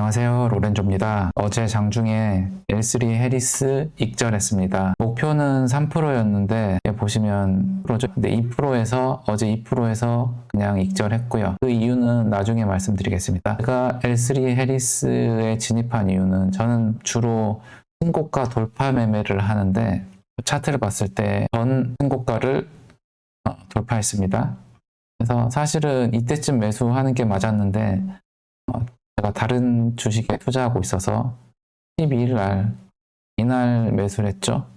안녕하세요. 로렌조입니다. 어제 장중에 L3 해리스 익절했습니다. 목표는 3%였는데 보시면 2%죠. 근데 2%에서 어제 2%에서 그냥 익절했고요. 그 이유는 나중에 말씀드리겠습니다. 제가 L3 해리스에 진입한 이유는 저는 주로 신고가 돌파 매매를 하는데 차트를 봤을 때 전 신고가를 돌파했습니다. 그래서 사실은 이때쯤 매수하는 게 맞았는데 제가 다른 주식에 투자하고 있어서 12일 날 이날 매수를 했죠.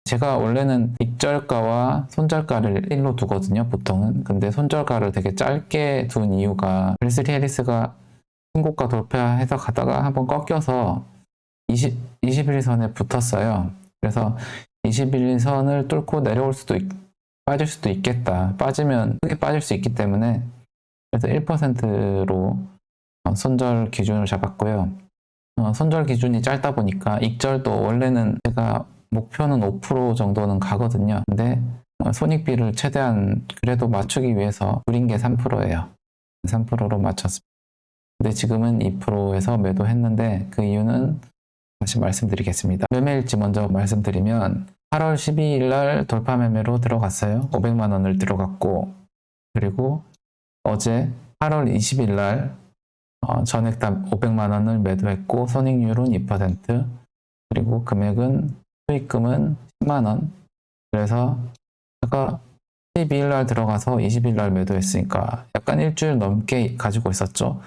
제가 원래는 익절가와 손절가를 1로 두거든요, 보통은. 근데 손절가를 되게 짧게 둔 이유가 벨스리 해리스가 신고가 돌파해서 가다가 한번 꺾여서 21선에 붙었어요. 그래서 21선을 뚫고 내려올 수도 빠질 수도 있겠다. 빠지면 크게 빠질 수 있기 때문에 그래서 1%로 손절 기준을 잡았고요. 손절 기준이 짧다 보니까 익절도 원래는 제가 목표는 5% 정도는 가거든요. 근데 손익비를 최대한 그래도 맞추기 위해서 줄인 게 3%예요. 3%로 맞췄습니다. 근데 지금은 2%에서 매도했는데 그 이유는 다시 말씀드리겠습니다. 매매일지 먼저 말씀드리면 8월 12일 날 돌파 매매로 들어갔어요. 500만 원을 들어갔고, 그리고 어제 8월 20일 날 전액 500만 원을 매도했고 손익률은 2%, 그리고 금액은 수익금은 10만 원. 그래서 제가 12일 날 들어가서 20일 날 매도했으니까 약간 일주일 넘게 가지고 있었죠.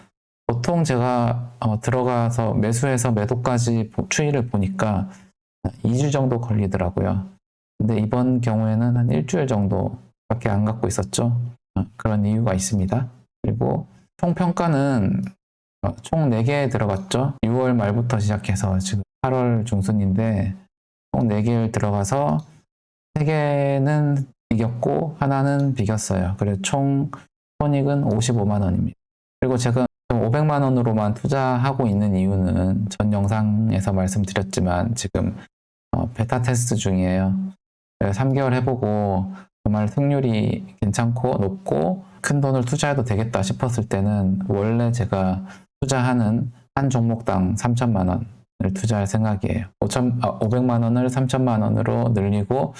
보통 제가 들어가서 매수해서 매도까지 추이를 보니까 2주 정도 걸리더라고요. 근데 이번 경우에는 한 일주일 정도밖에 안 갖고 있었죠. 그런 이유가 있습니다. 그리고 총 평가는 총 4개 들어갔죠. 6월 말부터 시작해서 지금 8월 중순인데 총 4개 들어가서 3개는 이겼고 하나는 비겼어요. 그래서 총 손익은 55만 원입니다. 그리고 제가 500만 원으로만 투자하고 있는 이유는 전 영상에서 말씀드렸지만 지금 베타 테스트 중이에요. 3개월 해보고 정말 승률이 괜찮고 높고 큰 돈을 투자해도 되겠다 싶었을 때는 원래 제가 투자하는 한 종목당 3천만 원을 투자할 생각이에요. 500만 원을 3천만 원으로 늘리고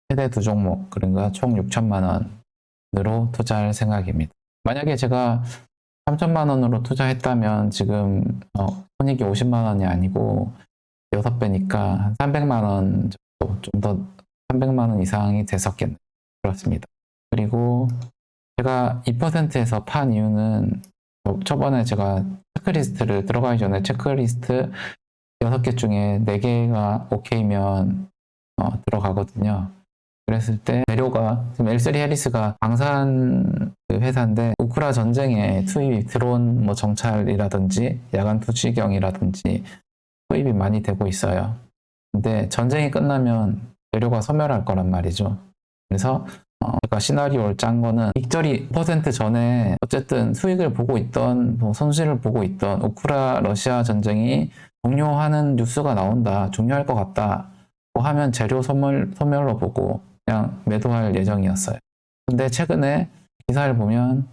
최대 2종목, 그러니까 총 6천만 원으로 투자할 생각입니다. 만약에 제가 3천만 원으로 투자했다면 지금 손익이 50만 원이 아니고 6배니까 300만 원 정도, 좀 더 300만 원 이상이 됐었겠네요. 그렇습니다. 그리고 제가 2%에서 판 이유는 저번에 제가 체크리스트를 들어가기 전에 체크리스트 6개 중에 4개가 오케이면 들어가거든요. 그랬을 때 재료가 지금 L3 해리스가 방산 회사인데 우크라 전쟁에 투입 드론 정찰이라든지 야간 투지경이라든지 투입이 많이 되고 있어요. 근데 전쟁이 끝나면 재료가 소멸할 거란 말이죠. 그래서 제가 시나리오를 짠 거는 익절이 2% 전에 어쨌든 수익을 보고 있던 손실을 보고 있던 우크라 러시아 전쟁이 종료하는 뉴스가 나온다, 종료할 것 같다 하면 재료 소멸로 보고 그냥 매도할 예정이었어요. 근데 최근에 기사를 보면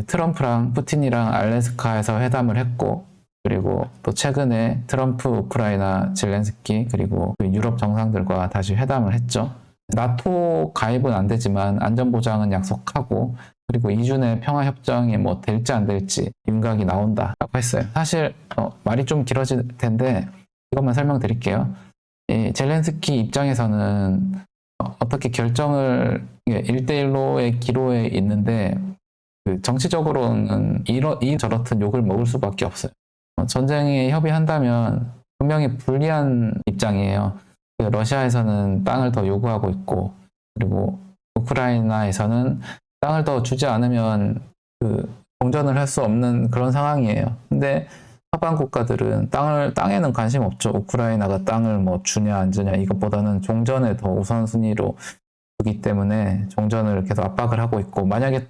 트럼프랑 푸틴이랑 알래스카에서 회담을 했고, 그리고 또 최근에 트럼프, 우크라이나, 젤렌스키 그리고 유럽 정상들과 다시 회담을 했죠. 나토 가입은 안 되지만 안전보장은 약속하고, 그리고 2주 내 평화협정이 될지 안 될지 윤곽이 나온다라고 했어요. 사실 말이 좀 길어질 텐데 이것만 설명드릴게요. 젤렌스키 입장에서는 어떻게 결정을 1대1로의 기로에 있는데 정치적으로는 저렇든 욕을 먹을 수밖에 없어요. 전쟁에 협의한다면 분명히 불리한 입장이에요. 러시아에서는 땅을 더 요구하고 있고, 그리고 우크라이나에서는 땅을 더 주지 않으면 공전을 할 수 없는 그런 상황이에요. 근데 서방 국가들은 땅에는 관심 없죠. 우크라이나가 땅을 주냐 안 주냐 이것보다는 종전에 더 우선순위로 두기 때문에 종전을 계속 압박을 하고 있고, 만약에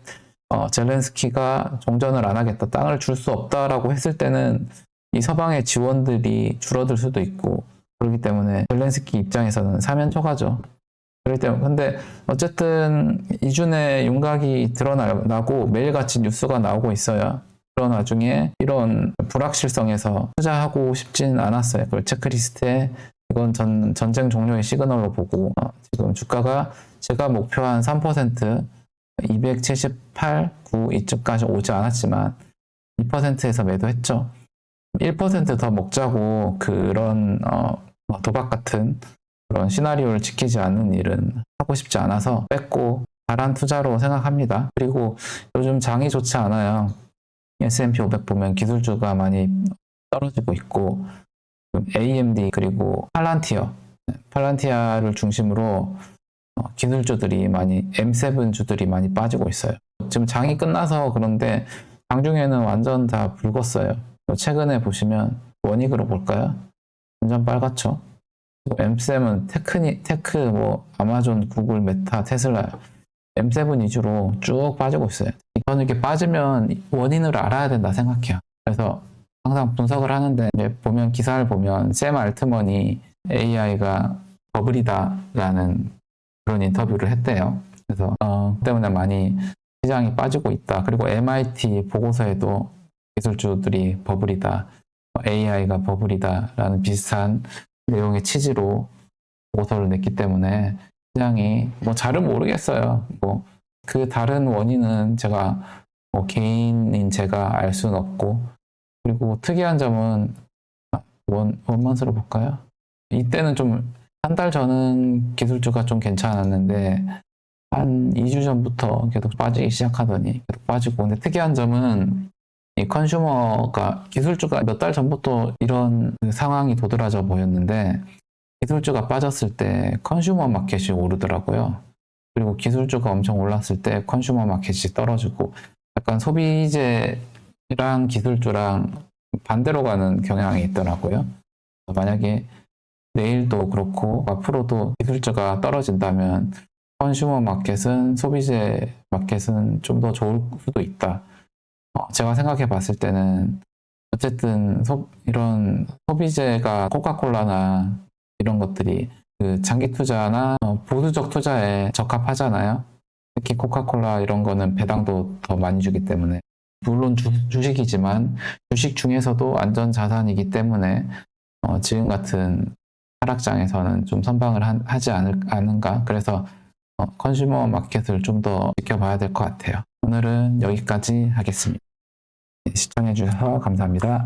젤렌스키가 종전을 안 하겠다, 땅을 줄 수 없다라고 했을 때는 이 서방의 지원들이 줄어들 수도 있고, 그렇기 때문에 젤렌스키 입장에서는 사면초가죠. 그렇기 때문에 근데 어쨌든 이준의 윤곽이 드러나고 매일같이 뉴스가 나오고 있어요. 그런 와중에 이런 불확실성에서 투자하고 싶진 않았어요. 그걸 체크리스트에 이건 전쟁 종료의 시그널로 보고 지금 주가가 제가 목표한 3% 278, 9 이쯤까지 오지 않았지만 2%에서 매도했죠. 1% 더 먹자고 그런 도박 같은 그런 시나리오를 지키지 않는 일은 하고 싶지 않아서 뺐고 잘한 투자로 생각합니다. 그리고 요즘 장이 좋지 않아요. S&P 500 보면 기술주가 많이 떨어지고 있고 AMD 그리고 팔란티아를 중심으로 기술주들이 많이 M7 주들이 많이 빠지고 있어요. 지금 장이 끝나서 그런데 장중에는 완전 다 붉었어요. 최근에 보시면 원익으로 볼까요? 완전 빨갛죠. M7은 테크 뭐 아마존, 구글, 메타, 테슬라 M7 위주로 쭉 빠지고 있어요. 저는 이렇게 빠지면 원인을 알아야 된다 생각해요. 그래서 항상 분석을 하는데 보면 기사를 보면 샘 알트먼이 AI가 버블이다라는 그런 인터뷰를 했대요. 그래서 때문에 많이 시장이 빠지고 있다. 그리고 MIT 보고서에도 기술주들이 버블이다, AI가 버블이다라는 비슷한 내용의 취지로 보고서를 냈기 때문에 시장이 뭐 잘은 모르겠어요. 뭐 그 다른 원인은 제가 개인인 제가 알 수는 없고 그리고 특이한 점은 원만스로 볼까요? 이때는 좀 한 달 전은 기술주가 좀 괜찮았는데 한 2주 전부터 계속 빠지기 시작하더니 계속 빠지고 근데 특이한 점은 이 컨슈머가 기술주가 몇 달 전부터 이런 상황이 도드라져 보였는데 기술주가 빠졌을 때 컨슈머 마켓이 오르더라고요. 그리고 기술주가 엄청 올랐을 때 컨슈머 마켓이 떨어지고 약간 소비재랑 기술주랑 반대로 가는 경향이 있더라고요. 만약에 내일도 그렇고 앞으로도 기술주가 떨어진다면 컨슈머 마켓은 소비재 마켓은 좀 더 좋을 수도 있다. 제가 생각해 봤을 때는 어쨌든 이런 소비재가 코카콜라나 이런 것들이 그 장기 투자나 보수적 투자에 적합하잖아요. 특히 코카콜라 이런 거는 배당도 더 많이 주기 때문에 물론 주식이지만 주식 중에서도 안전 자산이기 때문에 지금 같은 하락장에서는 좀 선방을 하지 않은가. 그래서 컨슈머 마켓을 좀 더 지켜봐야 될 것 같아요. 오늘은 여기까지 하겠습니다. 시청해 주셔서 감사합니다.